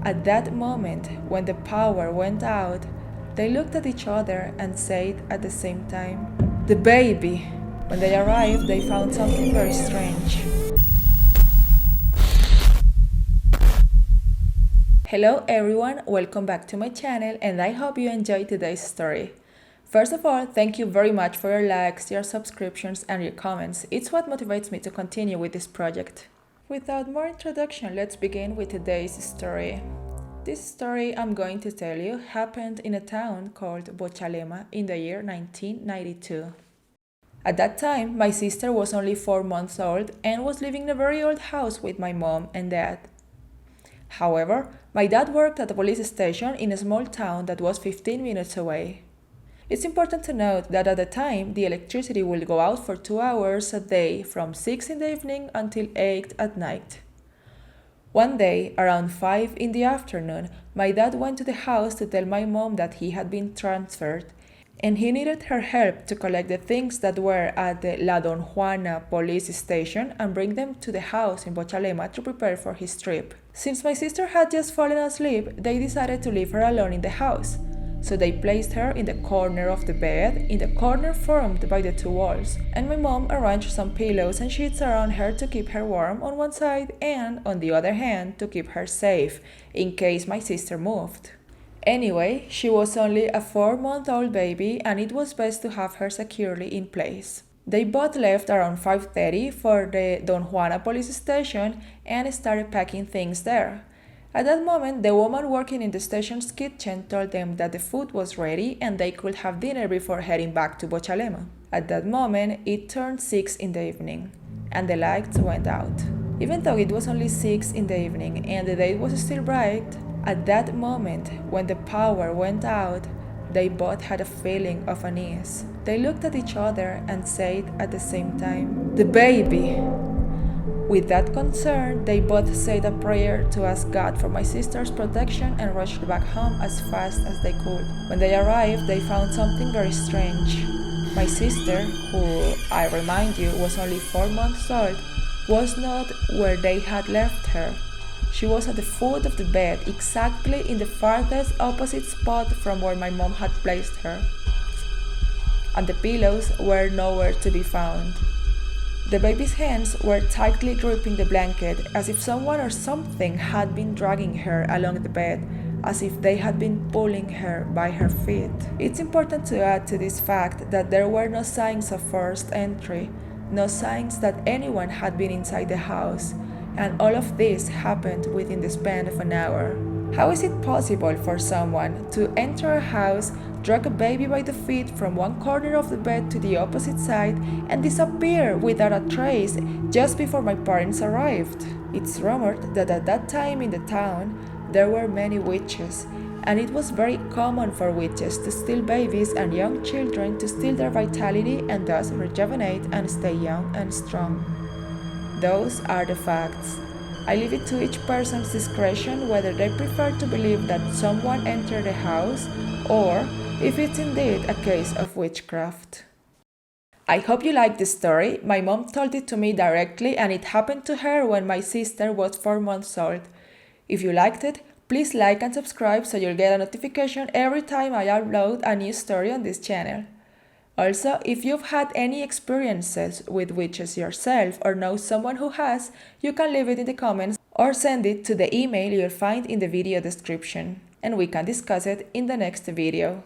At that moment, when the power went out, they looked at each other and said at the same time, "The baby!" When they arrived, they found something very strange. Hello everyone, welcome back to my channel and I hope you enjoyed today's story. First of all, thank you very much for your likes, your subscriptions and your comments. It's what motivates me to continue with this project. Without more introduction, let's begin with today's story. This story I'm going to tell you happened in a town called Bochalema in the year 1992. At that time, my sister was only 4 months old and was living in a very old house with my mom and dad. However, my dad worked at a police station in a small town that was 15 minutes away. It's important to note that at the time, the electricity would go out for 2 hours a day from 6 in the evening until 8 at night. One day, around 5 in the afternoon, my dad went to the house to tell my mom that he had been transferred and he needed her help to collect the things that were at the La Don Juana police station and bring them to the house in Bochalema to prepare for his trip. Since my sister had just fallen asleep, they decided to leave her alone in the house. So they placed her in the corner of the bed, in the corner formed by the two walls, and my mom arranged some pillows and sheets around her to keep her warm on one side and, on the other hand, to keep her safe, in case my sister moved. Anyway, she was only a 4-month-old baby and it was best to have her securely in place. They both left around 5:30 for the Don Juana police station and started packing things there. At that moment, the woman working in the station's kitchen told them that the food was ready and they could have dinner before heading back to Bochalema. At that moment, it turned 6 in the evening and the lights went out. Even though it was only 6 in the evening and the day was still bright, at that moment, when the power went out, they both had a feeling of unease. They looked at each other and said at the same time, "The baby!" With that concern, they both said a prayer to ask God for my sister's protection and rushed back home as fast as they could. When they arrived, they found something very strange. My sister, who, I remind you, was only 4 months old, was not where they had left her. She was at the foot of the bed, exactly in the farthest opposite spot from where my mom had placed her. And the pillows were nowhere to be found. The baby's hands were tightly gripping the blanket, as if someone or something had been dragging her along the bed, as if they had been pulling her by her feet. It's important to add to this fact that there were no signs of forced entry, no signs that anyone had been inside the house, and all of this happened within the span of an hour. How is it possible for someone to enter a house, drag a baby by the feet from one corner of the bed to the opposite side, and disappear without a trace just before my parents arrived? It's rumored that at that time in the town, there were many witches, and it was very common for witches to steal babies and young children to steal their vitality and thus rejuvenate and stay young and strong. Those are the facts. I leave it to each person's discretion whether they prefer to believe that someone entered the house or if it's indeed a case of witchcraft. I hope you like this story. My mom told it to me directly and it happened to her when my sister was 4 months old. If you liked it, please like and subscribe so you'll get a notification every time I upload a new story on this channel. Also, if you've had any experiences with witches yourself or know someone who has, you can leave it in the comments or send it to the email you'll find in the video description, and we can discuss it in the next video.